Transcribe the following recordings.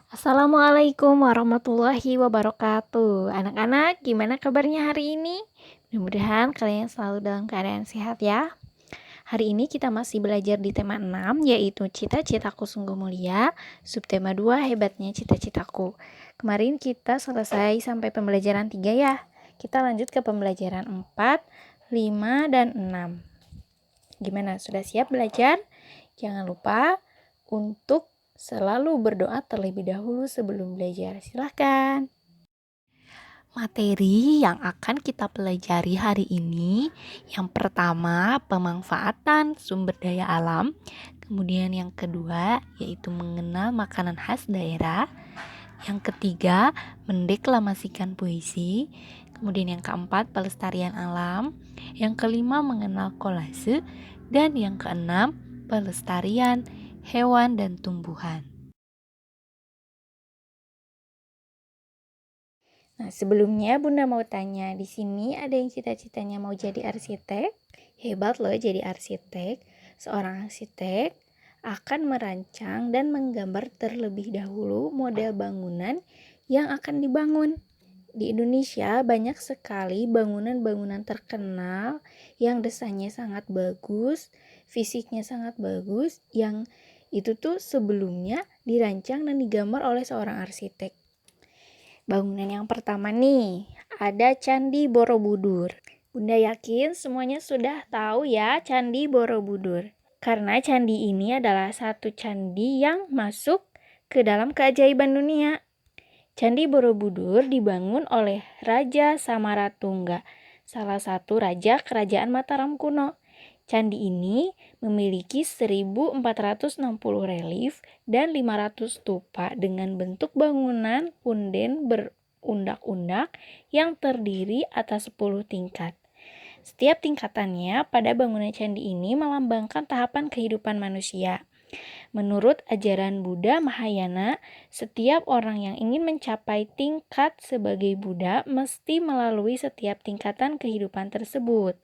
Assalamualaikum warahmatullahi wabarakatuh. Anak-anak, gimana kabarnya hari ini? Mudah-mudahan kalian selalu dalam keadaan sehat ya. Hari ini kita masih belajar di tema 6, yaitu cita-citaku sungguh mulia, subtema 2, hebatnya cita-citaku. Kemarin kita selesai sampai pembelajaran 3 ya. Kita lanjut ke pembelajaran 4, 5, dan 6. Gimana, sudah siap belajar? Jangan lupa untuk selalu berdoa terlebih dahulu sebelum belajar. Silahkan. Materi yang akan kita pelajari hari ini, yang pertama pemanfaatan sumber daya alam, kemudian yang kedua yaitu mengenal makanan khas daerah, yang ketiga mendeklamasikan puisi, kemudian yang keempat pelestarian alam, yang kelima mengenal kolase, dan yang keenam pelestarian hewan dan tumbuhan. Nah, sebelumnya Bunda mau tanya, di sini ada yang cita-citanya mau jadi arsitek? Hebat loh jadi arsitek. Seorang arsitek akan merancang dan menggambar terlebih dahulu model bangunan yang akan dibangun. Di Indonesia banyak sekali bangunan-bangunan terkenal yang desainnya sangat bagus, fisiknya sangat bagus, yang itu tuh sebelumnya dirancang dan digambar oleh seorang arsitek. Bangunan yang pertama nih, ada Candi Borobudur. Bunda yakin semuanya sudah tahu ya Candi Borobudur. Karena candi ini adalah satu candi yang masuk ke dalam keajaiban dunia. Candi Borobudur dibangun oleh Raja Samaratungga, salah satu raja kerajaan Mataram kuno. Candi ini memiliki 1460 relief dan 500 stupa dengan bentuk bangunan punden berundak-undak yang terdiri atas 10 tingkat. Setiap tingkatannya pada bangunan candi ini melambangkan tahapan kehidupan manusia. Menurut ajaran Buddha Mahayana, setiap orang yang ingin mencapai tingkat sebagai Buddha mesti melalui setiap tingkatan kehidupan tersebut.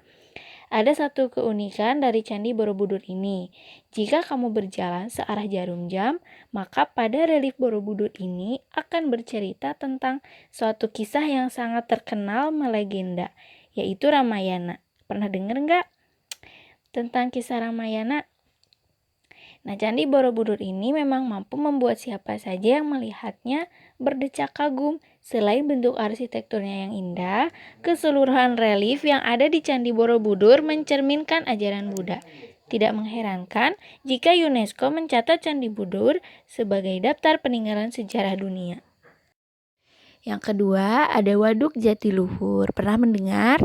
Ada satu keunikan dari Candi Borobudur ini. Jika kamu berjalan searah jarum jam, maka pada relief Borobudur ini akan bercerita tentang suatu kisah yang sangat terkenal melegenda, yaitu Ramayana. Pernah dengar nggak tentang kisah Ramayana? Nah, Candi Borobudur ini memang mampu membuat siapa saja yang melihatnya berdecak kagum. Selain bentuk arsitekturnya yang indah, keseluruhan relief yang ada di Candi Borobudur mencerminkan ajaran Buddha. Tidak mengherankan jika UNESCO mencatat Candi Borobudur sebagai daftar peninggalan sejarah dunia. Yang kedua, ada Waduk Jatiluhur. Pernah mendengar?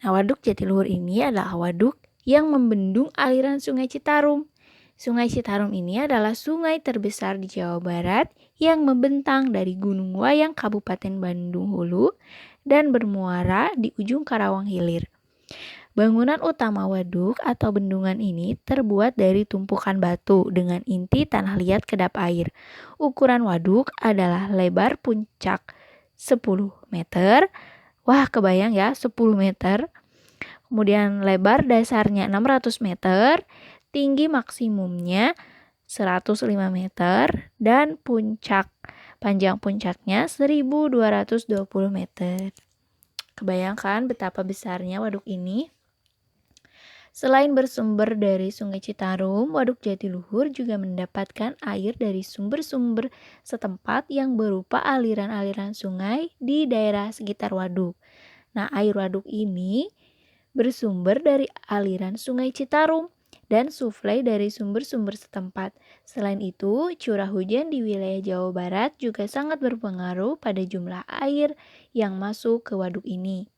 Nah, Waduk Jatiluhur ini adalah waduk yang membendung aliran Sungai Citarum. Sungai Citarum ini adalah sungai terbesar di Jawa Barat yang membentang dari Gunung Wayang Kabupaten Bandung Hulu dan bermuara di ujung Karawang Hilir. Bangunan utama waduk atau bendungan ini terbuat dari tumpukan batu dengan inti tanah liat kedap air. Ukuran waduk adalah lebar puncak 10 meter. Wah, kebayang ya 10 meter. Kemudian lebar dasarnya 600 meter. Tinggi maksimumnya 105 meter dan panjang puncaknya 1220 meter. Kebayangkan betapa besarnya waduk ini? Selain bersumber dari Sungai Citarum, Waduk Jatiluhur juga mendapatkan air dari sumber-sumber setempat yang berupa aliran-aliran sungai di daerah sekitar waduk. Nah, air waduk ini bersumber dari aliran Sungai Citarum dan suplai dari sumber-sumber setempat. Selain itu, curah hujan di wilayah Jawa Barat juga sangat berpengaruh pada jumlah air yang masuk ke waduk ini.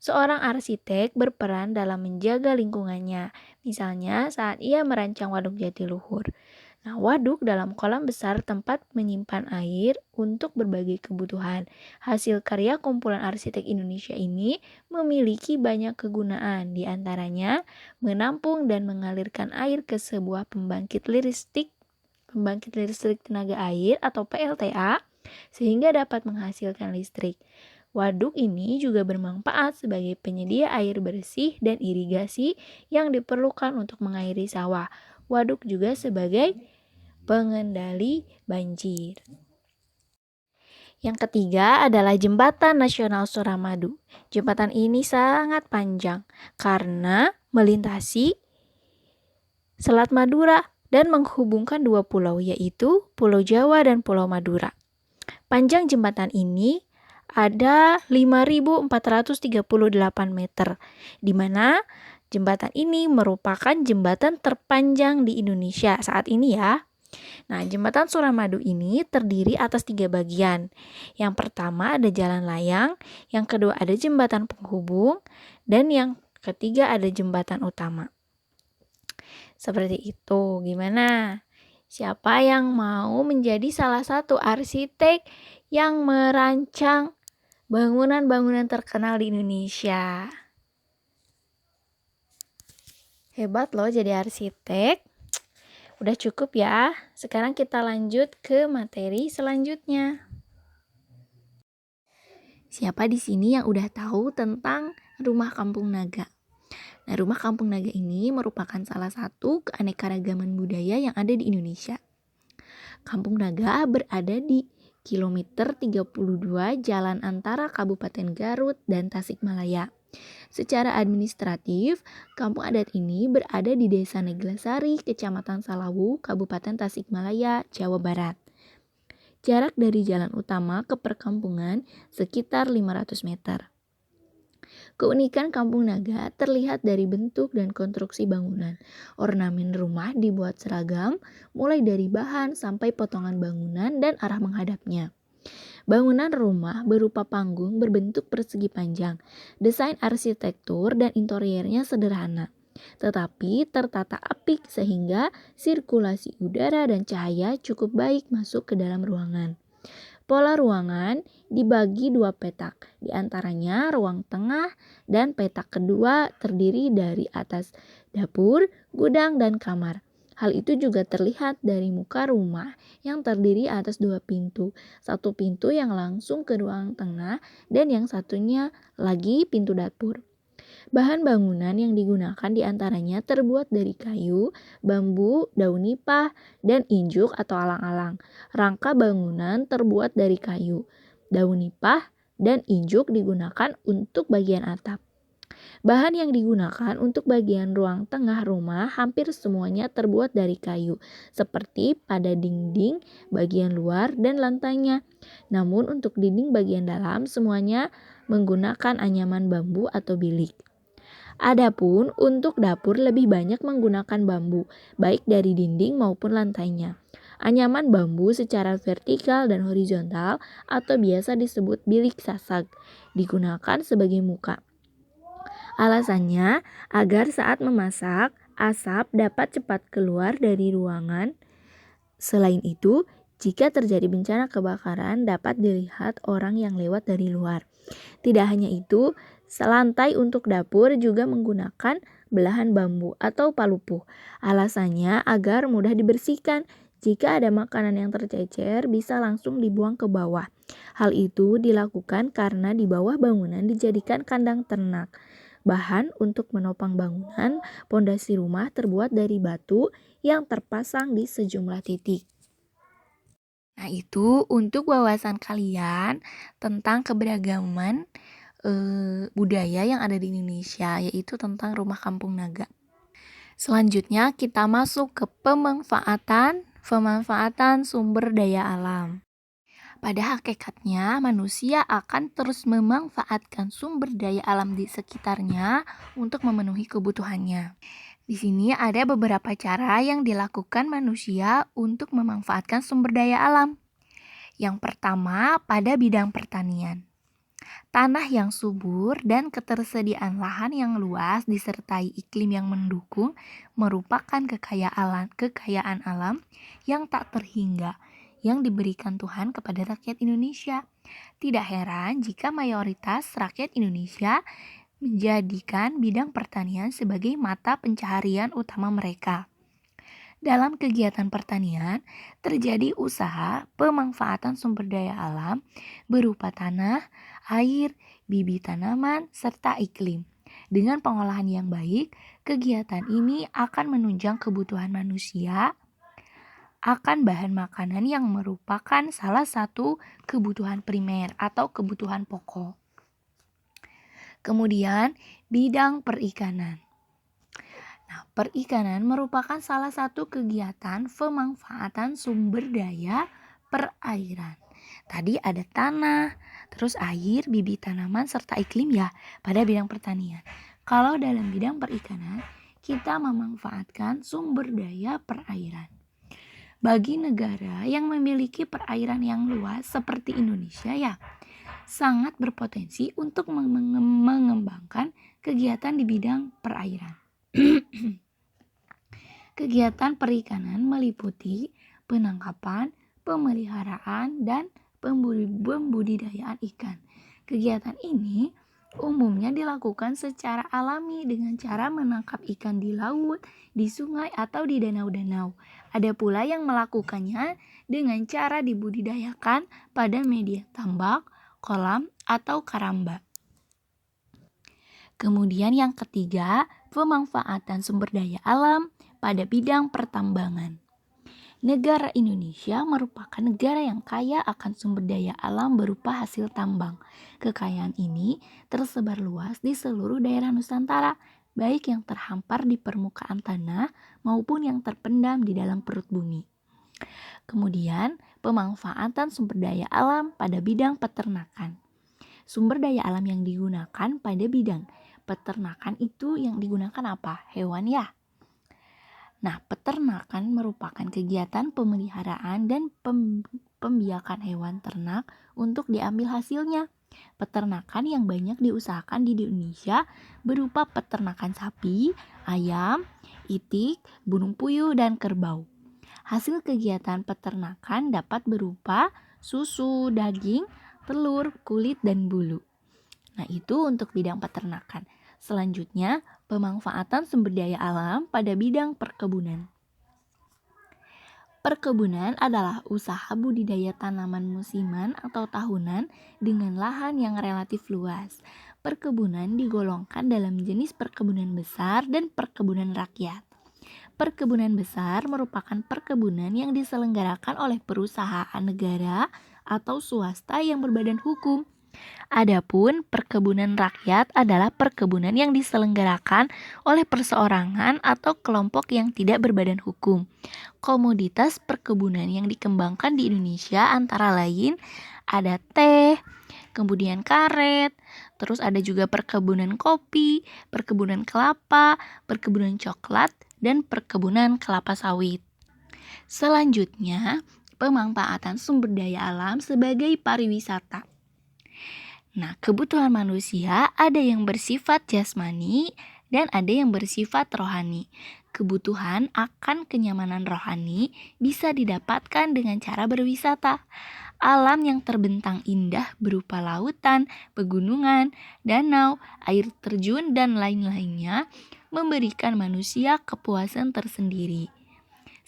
Seorang arsitek berperan dalam menjaga lingkungannya, misalnya saat ia merancang Waduk Jatiluhur. Nah, waduk dalam kolam besar tempat menyimpan air untuk berbagai kebutuhan. Hasil karya kumpulan arsitek Indonesia ini memiliki banyak kegunaan, di antaranya menampung dan mengalirkan air ke sebuah pembangkit listrik tenaga air atau PLTA, sehingga dapat menghasilkan listrik. Waduk ini juga bermanfaat sebagai penyedia air bersih dan irigasi yang diperlukan untuk mengairi sawah. Waduk juga sebagai pengendali banjir. Yang ketiga adalah Jembatan Nasional Suramadu. Jembatan ini sangat panjang karena melintasi Selat Madura dan menghubungkan dua pulau, yaitu Pulau Jawa dan Pulau Madura. Panjang jembatan ini ada 5.438 meter, di mana jembatan ini merupakan jembatan terpanjang di Indonesia saat ini ya. Nah, jembatan Suramadu ini terdiri atas 3 bagian. Yang pertama ada jalan layang, yang kedua ada jembatan penghubung, dan yang ketiga ada jembatan utama. Seperti itu. Gimana? Siapa yang mau menjadi salah satu arsitek yang merancang bangunan-bangunan terkenal di Indonesia? Hebat loh jadi arsitek. Udah cukup ya. Sekarang kita lanjut ke materi selanjutnya. Siapa di sini yang udah tahu tentang Rumah Kampung Naga? Nah, Rumah Kampung Naga ini merupakan salah satu keanekaragaman budaya yang ada di Indonesia. Kampung Naga berada di kilometer 32 jalan antara Kabupaten Garut dan Tasikmalaya. Secara administratif, kampung adat ini berada di Desa Neglasari, Kecamatan Salawu, Kabupaten Tasikmalaya, Jawa Barat. Jarak dari jalan utama ke perkampungan sekitar 500 meter. Keunikan Kampung Naga terlihat dari bentuk dan konstruksi bangunan. Ornamen rumah dibuat seragam, mulai dari bahan sampai potongan bangunan dan arah menghadapnya. Bangunan rumah berupa panggung berbentuk persegi panjang. Desain arsitektur dan interiornya sederhana, tetapi tertata apik sehingga sirkulasi udara dan cahaya cukup baik masuk ke dalam ruangan. Pola ruangan dibagi 2 petak, di antaranya ruang tengah dan petak kedua terdiri dari atas dapur, gudang, dan kamar. Hal itu juga terlihat dari muka rumah yang terdiri atas 2 pintu. Satu pintu yang langsung ke ruang tengah dan yang satunya lagi pintu dapur. Bahan bangunan yang digunakan diantaranya terbuat dari kayu, bambu, daun nipah, dan injuk atau alang-alang. Rangka bangunan terbuat dari kayu, daun nipah, dan injuk digunakan untuk bagian atap. Bahan yang digunakan untuk bagian ruang tengah rumah hampir semuanya terbuat dari kayu, seperti pada dinding bagian luar dan lantainya. Namun untuk dinding bagian dalam semuanya menggunakan anyaman bambu atau bilik. Adapun untuk dapur lebih banyak menggunakan bambu, baik dari dinding maupun lantainya. Anyaman bambu secara vertikal dan horizontal atau biasa disebut bilik sasak digunakan sebagai muka. Alasannya agar saat memasak, asap dapat cepat keluar dari ruangan. Selain itu, jika terjadi bencana kebakaran dapat dilihat orang yang lewat dari luar. Tidak hanya itu, lantai untuk dapur juga menggunakan belahan bambu atau palupuh. Alasannya agar mudah dibersihkan. Jika ada makanan yang tercecer, bisa langsung dibuang ke bawah. Hal itu dilakukan karena di bawah bangunan dijadikan kandang ternak. Bahan untuk menopang bangunan, pondasi rumah terbuat dari batu yang terpasang di sejumlah titik. Nah, itu untuk wawasan kalian tentang keberagaman budaya yang ada di Indonesia, yaitu tentang Rumah Kampung Naga. Selanjutnya kita masuk ke pemanfaatan sumber daya alam. Pada hakikatnya, manusia akan terus memanfaatkan sumber daya alam di sekitarnya untuk memenuhi kebutuhannya. Di sini ada beberapa cara yang dilakukan manusia untuk memanfaatkan sumber daya alam. Yang pertama, pada bidang pertanian. Tanah yang subur dan ketersediaan lahan yang luas disertai iklim yang mendukung merupakan kekayaan alam yang tak terhingga yang diberikan Tuhan kepada rakyat Indonesia. Tidak heran jika mayoritas rakyat Indonesia menjadikan bidang pertanian sebagai mata pencaharian utama mereka. Dalam kegiatan pertanian, terjadi usaha pemanfaatan sumber daya alam berupa tanah, air, bibit tanaman, serta iklim. Dengan pengolahan yang baik, kegiatan ini akan menunjang kebutuhan manusia akan bahan makanan yang merupakan salah satu kebutuhan primer atau kebutuhan pokok. Kemudian, bidang perikanan. Nah, perikanan merupakan salah satu kegiatan pemanfaatan sumber daya perairan. Tadi ada tanah, terus air, bibit tanaman, serta iklim ya pada bidang pertanian. Kalau dalam bidang perikanan, kita memanfaatkan sumber daya perairan. Bagi negara yang memiliki perairan yang luas seperti Indonesia ya, sangat berpotensi untuk mengembangkan kegiatan di bidang perairan. Kegiatan perikanan meliputi penangkapan, pemeliharaan, dan pembudidayaan ikan. Kegiatan ini umumnya dilakukan secara alami dengan cara menangkap ikan di laut, di sungai, atau di danau-danau. Ada pula yang melakukannya dengan cara dibudidayakan pada media tambak, kolam, atau karamba. Kemudian yang ketiga, pemanfaatan sumber daya alam pada bidang pertambangan. Negara Indonesia merupakan negara yang kaya akan sumber daya alam berupa hasil tambang. Kekayaan ini tersebar luas di seluruh daerah Nusantara, baik yang terhampar di permukaan tanah maupun yang terpendam di dalam perut bumi. Kemudian, pemanfaatan sumber daya alam pada bidang peternakan. Sumber daya alam yang digunakan pada bidang peternakan itu yang digunakan apa? Hewan ya. Nah, peternakan merupakan kegiatan pemeliharaan dan pembiakan hewan ternak untuk diambil hasilnya. Peternakan yang banyak diusahakan di Indonesia berupa peternakan sapi, ayam, itik, burung puyuh, dan kerbau. Hasil kegiatan peternakan dapat berupa susu, daging, telur, kulit, dan bulu. Nah, itu untuk bidang peternakan. Selanjutnya, pemanfaatan sumber daya alam pada bidang perkebunan. Perkebunan adalah usaha budidaya tanaman musiman atau tahunan dengan lahan yang relatif luas. Perkebunan digolongkan dalam jenis perkebunan besar dan perkebunan rakyat. Perkebunan besar merupakan perkebunan yang diselenggarakan oleh perusahaan negara atau swasta yang berbadan hukum. Adapun perkebunan rakyat adalah perkebunan yang diselenggarakan oleh perseorangan atau kelompok yang tidak berbadan hukum. Komoditas perkebunan yang dikembangkan di Indonesia antara lain ada teh, kemudian karet, terus ada juga perkebunan kopi, perkebunan kelapa, perkebunan coklat, dan perkebunan kelapa sawit. Selanjutnya, pemanfaatan sumber daya alam sebagai pariwisata. Nah, kebutuhan manusia ada yang bersifat jasmani dan ada yang bersifat rohani. Kebutuhan akan kenyamanan rohani bisa didapatkan dengan cara berwisata. Alam yang terbentang indah berupa lautan, pegunungan, danau, air terjun, dan lain-lainnya memberikan manusia kepuasan tersendiri.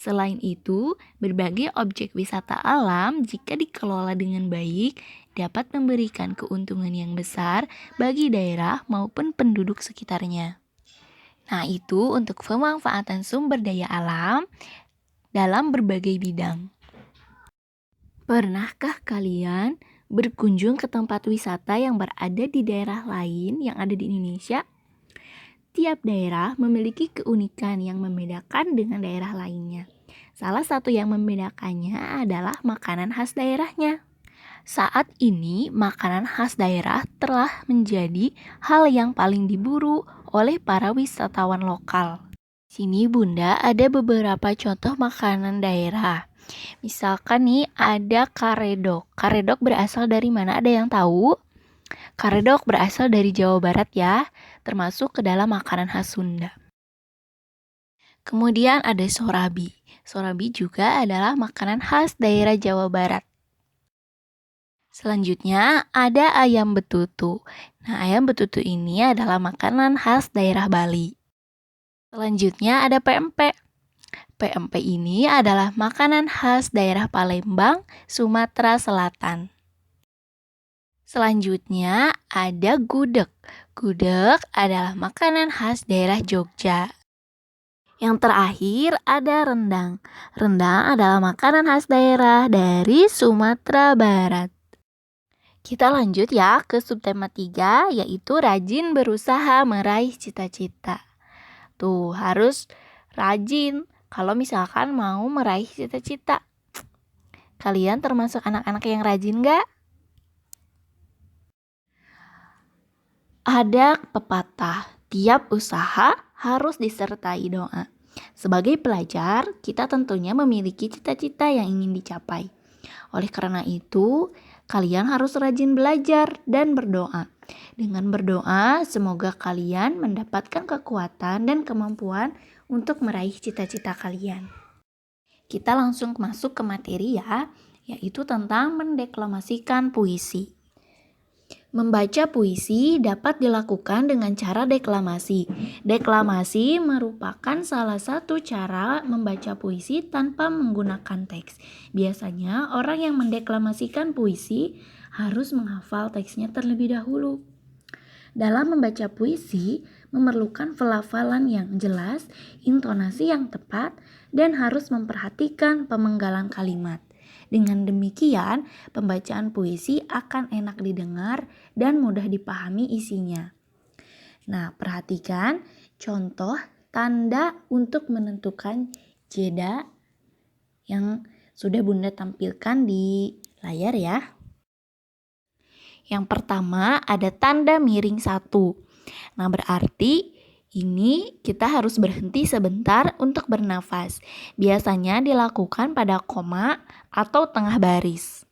Selain itu, berbagai objek wisata alam jika dikelola dengan baik dapat memberikan keuntungan yang besar bagi daerah maupun penduduk sekitarnya. Nah, itu untuk pemanfaatan sumber daya alam dalam berbagai bidang. Pernahkah kalian berkunjung ke tempat wisata yang berada di daerah lain yang ada di Indonesia? Tiap daerah memiliki keunikan yang membedakan dengan daerah lainnya. Salah satu yang membedakannya adalah makanan khas daerahnya. Saat ini, makanan khas daerah telah menjadi hal yang paling diburu oleh para wisatawan lokal. Sini Bunda ada beberapa contoh makanan daerah. Misalkan nih ada karedok. Karedok berasal dari mana? Ada yang tahu? Karedok berasal dari Jawa Barat ya, termasuk ke dalam makanan khas Sunda. Kemudian ada sorabi. Sorabi juga adalah makanan khas daerah Jawa Barat. Selanjutnya ada ayam betutu. Nah, ayam betutu ini adalah makanan khas daerah Bali. Selanjutnya ada pempek. Pempek ini adalah makanan khas daerah Palembang, Sumatera Selatan. Selanjutnya ada gudeg. Gudeg adalah makanan khas daerah Jogja. Yang terakhir ada rendang. Rendang adalah makanan khas daerah dari Sumatera Barat. Kita lanjut ya ke subtema 3, yaitu rajin berusaha meraih cita-cita. Tuh, harus rajin kalau misalkan mau meraih cita-cita. Kalian termasuk anak-anak yang rajin gak? Ada pepatah, tiap usaha harus disertai doa. Sebagai pelajar, kita tentunya memiliki cita-cita yang ingin dicapai. Oleh karena itu, kalian harus rajin belajar dan berdoa. Dengan berdoa, semoga kalian mendapatkan kekuatan dan kemampuan untuk meraih cita-cita kalian. Kita langsung masuk ke materi ya, yaitu tentang mendeklamasikan puisi. Membaca puisi dapat dilakukan dengan cara deklamasi. Deklamasi merupakan salah satu cara membaca puisi tanpa menggunakan teks. Biasanya orang yang mendeklamasikan puisi harus menghafal teksnya terlebih dahulu. Dalam membaca puisi memerlukan pelafalan yang jelas, intonasi yang tepat, dan harus memperhatikan pemenggalan kalimat. Dengan demikian, pembacaan puisi akan enak didengar dan mudah dipahami isinya. Nah, perhatikan contoh tanda untuk menentukan jeda yang sudah Bunda tampilkan di layar ya. Yang pertama ada tanda miring 1. Nah, berarti ini kita harus berhenti sebentar untuk bernafas. Biasanya dilakukan pada koma atau tengah baris.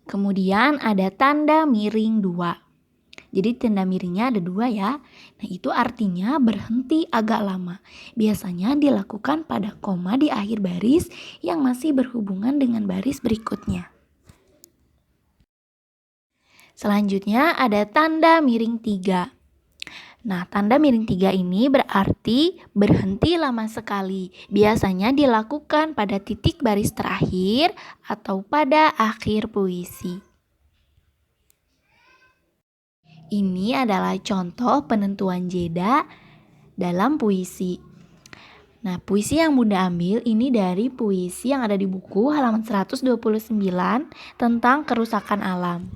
Kemudian ada tanda miring 2. Jadi tanda miringnya ada 2 ya. Nah, itu artinya berhenti agak lama. Biasanya dilakukan pada koma di akhir baris yang masih berhubungan dengan baris berikutnya. Selanjutnya ada tanda miring 3. Nah, tanda miring 3 ini berarti berhenti lama sekali. Biasanya dilakukan pada titik baris terakhir atau pada akhir puisi. Ini adalah contoh penentuan jeda dalam puisi. Nah, puisi yang Bunda ambil ini dari puisi yang ada di buku halaman 129 tentang kerusakan alam.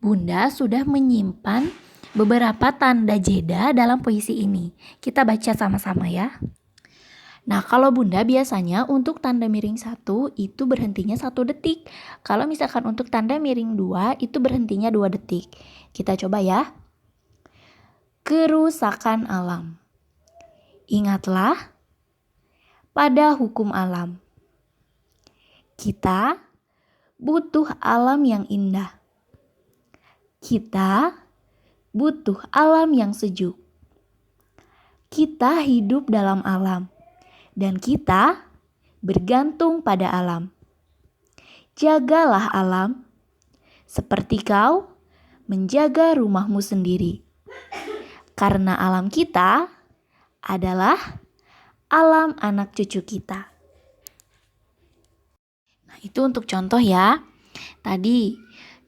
Bunda sudah menyimpan beberapa tanda jeda dalam puisi ini. Kita baca sama-sama ya. Nah, kalau Bunda biasanya untuk tanda miring 1 itu berhentinya 1 detik. Kalau misalkan untuk tanda miring 2 itu berhentinya 2 detik. Kita coba ya. Kerusakan alam. Ingatlah pada hukum alam. Kita butuh alam yang indah. Kita butuh alam yang sejuk. Kita hidup dalam alam, dan kita bergantung pada alam. Jagalah alam, seperti kau menjaga rumahmu sendiri. Karena alam kita adalah alam anak cucu kita. Nah, itu untuk contoh ya. Tadi,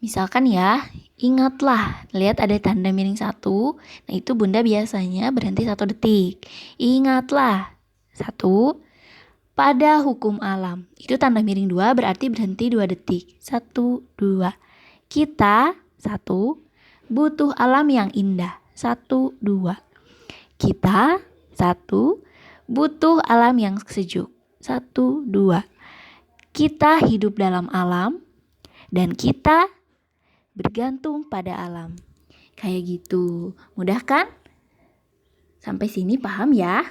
misalkan ya, ingatlah, lihat ada tanda miring 1. Nah, itu Bunda biasanya berhenti 1 detik. Ingatlah 1 pada hukum alam. Itu tanda miring 2 berarti berhenti 2 detik. 1, 2. Kita 1 butuh alam yang indah. 1, 2. Kita 1 butuh alam yang sejuk. 1, 2. Kita hidup dalam alam dan kita bergantung pada alam. Kayak gitu. Mudah kan? Sampai sini paham ya?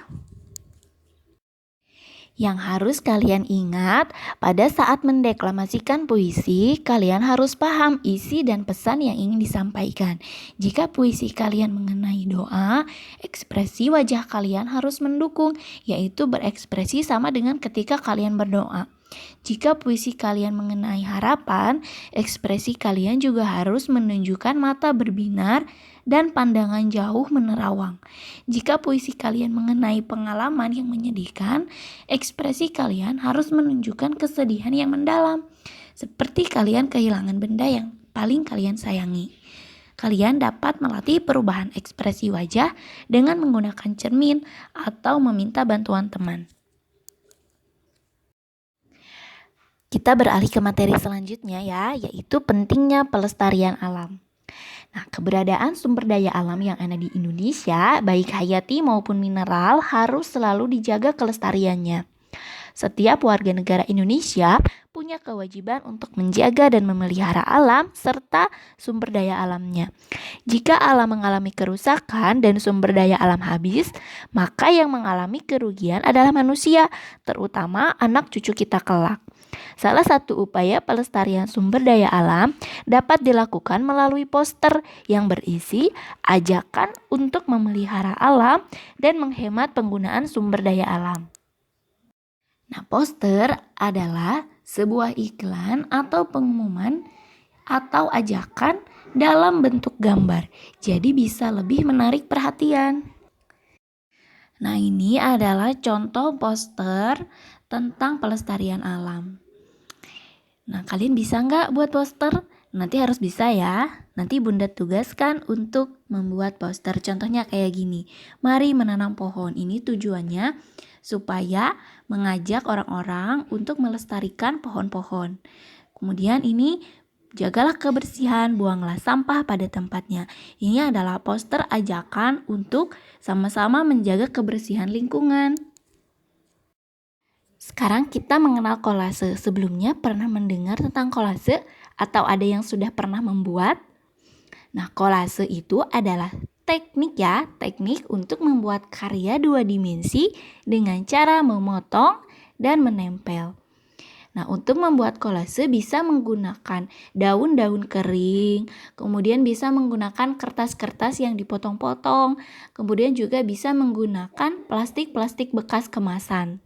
Yang harus kalian ingat, pada saat mendeklamasikan puisi, kalian harus paham isi dan pesan yang ingin disampaikan. Jika puisi kalian mengenai doa, ekspresi wajah kalian harus mendukung, yaitu berekspresi sama dengan ketika kalian berdoa. Jika puisi kalian mengenai harapan, ekspresi kalian juga harus menunjukkan mata berbinar dan pandangan jauh menerawang. Jika puisi kalian mengenai pengalaman yang menyedihkan, ekspresi kalian harus menunjukkan kesedihan yang mendalam, seperti kalian kehilangan benda yang paling kalian sayangi. Kalian dapat melatih perubahan ekspresi wajah dengan menggunakan cermin atau meminta bantuan teman. Kita beralih ke materi selanjutnya ya, yaitu pentingnya pelestarian alam. Nah, keberadaan sumber daya alam yang ada di Indonesia, baik hayati maupun mineral, harus selalu dijaga kelestariannya. Setiap warga negara Indonesia punya kewajiban untuk menjaga dan memelihara alam serta sumber daya alamnya. Jika alam mengalami kerusakan dan sumber daya alam habis, maka yang mengalami kerugian adalah manusia, terutama anak cucu kita kelak. Salah satu upaya pelestarian sumber daya alam dapat dilakukan melalui poster yang berisi ajakan untuk memelihara alam dan menghemat penggunaan sumber daya alam. Nah, poster adalah sebuah iklan atau pengumuman atau ajakan dalam bentuk gambar. Jadi bisa lebih menarik perhatian. Nah, ini adalah contoh poster tentang pelestarian alam. Nah, kalian bisa nggak buat poster? Nanti harus bisa ya. Nanti Bunda tugaskan untuk membuat poster. Contohnya kayak gini. Mari menanam pohon. Ini tujuannya supaya mengajak orang-orang untuk melestarikan pohon-pohon. Kemudian ini jagalah kebersihan, buanglah sampah pada tempatnya. Ini adalah poster ajakan untuk sama-sama menjaga kebersihan lingkungan. Sekarang kita mengenal kolase. Sebelumnya pernah mendengar tentang kolase atau ada yang sudah pernah membuat? Nah, kolase itu adalah teknik untuk membuat karya 2 dimensi dengan cara memotong dan menempel. Nah, untuk membuat kolase bisa menggunakan daun-daun kering, kemudian bisa menggunakan kertas-kertas yang dipotong-potong, kemudian juga bisa menggunakan plastik-plastik bekas kemasan.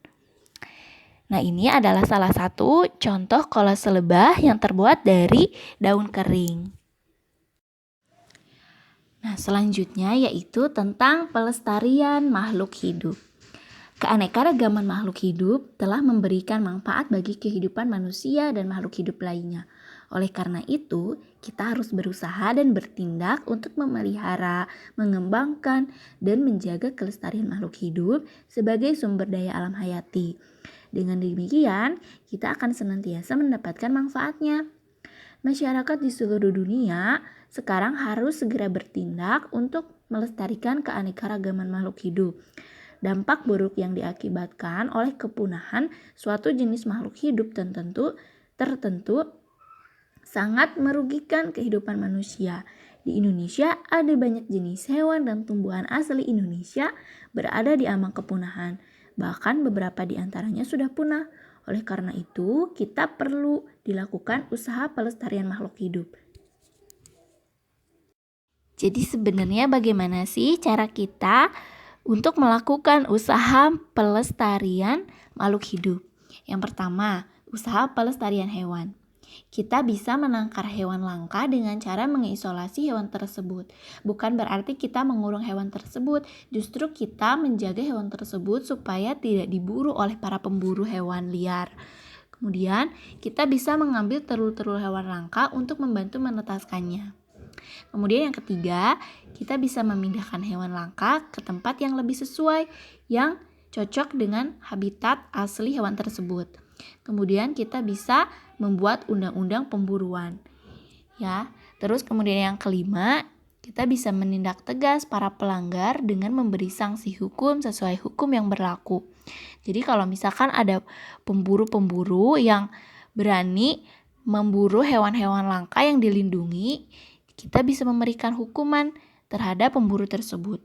Nah, ini adalah salah satu contoh kolase lebah yang terbuat dari daun kering. Nah, selanjutnya yaitu tentang pelestarian makhluk hidup. Keanekaragaman makhluk hidup telah memberikan manfaat bagi kehidupan manusia dan makhluk hidup lainnya. Oleh karena itu, kita harus berusaha dan bertindak untuk memelihara, mengembangkan, dan menjaga kelestarian makhluk hidup sebagai sumber daya alam hayati. Dengan demikian, kita akan senantiasa mendapatkan manfaatnya. Masyarakat di seluruh dunia sekarang harus segera bertindak untuk melestarikan keanekaragaman makhluk hidup. Dampak buruk yang diakibatkan oleh kepunahan suatu jenis makhluk hidup tertentu sangat merugikan kehidupan manusia. Di Indonesia ada banyak jenis hewan dan tumbuhan asli Indonesia berada di ambang kepunahan. Bahkan beberapa di antaranya sudah punah. Oleh karena itu, kita perlu dilakukan usaha pelestarian makhluk hidup. Jadi sebenarnya bagaimana sih cara kita untuk melakukan usaha pelestarian makhluk hidup? Yang pertama, usaha pelestarian hewan. Kita bisa menangkar hewan langka dengan cara mengisolasi hewan tersebut. Bukan berarti kita mengurung hewan tersebut, justru kita menjaga hewan tersebut supaya tidak diburu oleh para pemburu hewan liar. Kemudian, kita bisa mengambil telur-telur hewan langka untuk membantu menetaskannya. Kemudian yang ketiga, kita bisa memindahkan hewan langka ke tempat yang lebih sesuai, yang cocok dengan habitat asli hewan tersebut. Kemudian kita bisa membuat undang-undang pemburuan. Ya, terus kemudian yang kelima, kita bisa menindak tegas para pelanggar dengan memberi sanksi hukum sesuai hukum yang berlaku. Jadi kalau misalkan ada pemburu-pemburu yang berani memburu hewan-hewan langka yang dilindungi, kita bisa memberikan hukuman terhadap pemburu tersebut.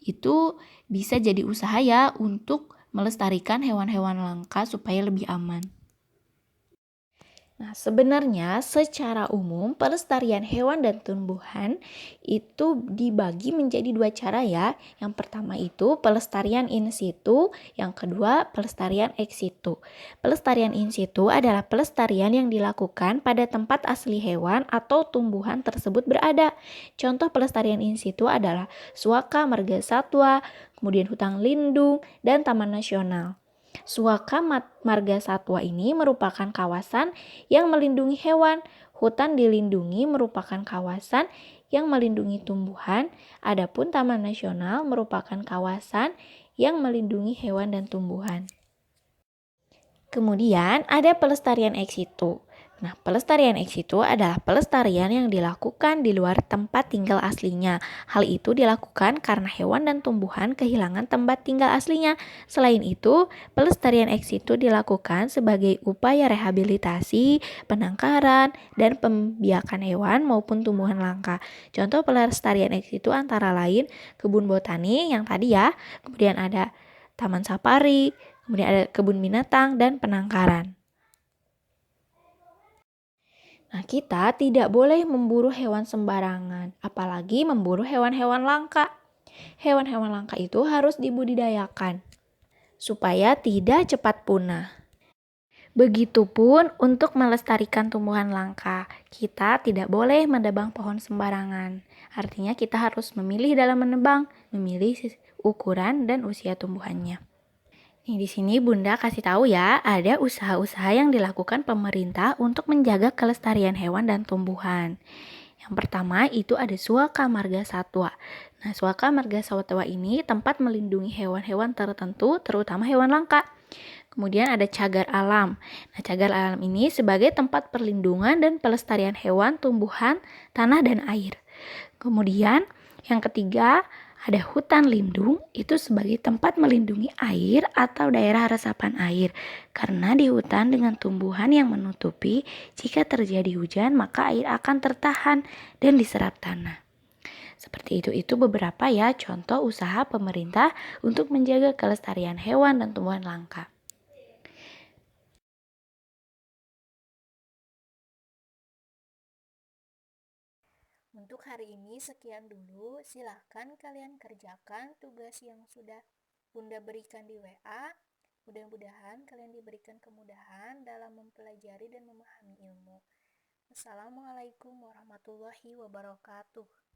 Itu bisa jadi usaha ya untuk melestarikan hewan-hewan langka supaya lebih aman. Nah, sebenarnya secara umum pelestarian hewan dan tumbuhan itu dibagi menjadi 2 cara ya. Yang pertama itu pelestarian in situ, yang kedua pelestarian ex situ. Pelestarian in situ adalah pelestarian yang dilakukan pada tempat asli hewan atau tumbuhan tersebut berada. Contoh pelestarian in situ adalah suaka, marga satwa, kemudian hutan lindung, dan taman nasional. Suaka marga satwa ini merupakan kawasan yang melindungi hewan. Hutan dilindungi merupakan kawasan yang melindungi tumbuhan, adapun Taman Nasional merupakan kawasan yang melindungi hewan dan tumbuhan. Kemudian ada pelestarian ex situ. Nah, pelestarian ex situ adalah pelestarian yang dilakukan di luar tempat tinggal aslinya. Hal itu dilakukan karena hewan dan tumbuhan kehilangan tempat tinggal aslinya. Selain itu, pelestarian ex situ dilakukan sebagai upaya rehabilitasi, penangkaran, dan pembiakan hewan maupun tumbuhan langka. Contoh pelestarian ex situ antara lain kebun botani yang tadi ya, kemudian ada taman safari, kemudian ada kebun binatang dan penangkaran. Nah, kita tidak boleh memburu hewan sembarangan, apalagi memburu hewan-hewan langka. Hewan-hewan langka itu harus dibudidayakan supaya tidak cepat punah. Begitupun untuk melestarikan tumbuhan langka, kita tidak boleh menebang pohon sembarangan. Artinya kita harus memilih dalam menebang, memilih ukuran dan usia tumbuhannya. Nih, di sini Bunda kasih tahu ya, ada usaha-usaha yang dilakukan pemerintah untuk menjaga kelestarian hewan dan tumbuhan. Yang pertama itu ada Suaka Marga Satwa. Nah, Suaka Marga Satwa ini tempat melindungi hewan-hewan tertentu, terutama hewan langka. Kemudian ada Cagar Alam. Nah, Cagar Alam ini sebagai tempat perlindungan dan pelestarian hewan, tumbuhan, tanah, dan air. Kemudian yang ketiga ada hutan lindung, itu sebagai tempat melindungi air atau daerah resapan air. Karena di hutan dengan tumbuhan yang menutupi, jika terjadi hujan maka air akan tertahan dan diserap tanah. Seperti itu beberapa ya contoh usaha pemerintah untuk menjaga kelestarian hewan dan tumbuhan langka. Untuk hari ini sekian dulu, silahkan kalian kerjakan tugas yang sudah Bunda berikan di WA. Mudah-mudahan kalian diberikan kemudahan dalam mempelajari dan memahami ilmu. Assalamualaikum warahmatullahi wabarakatuh.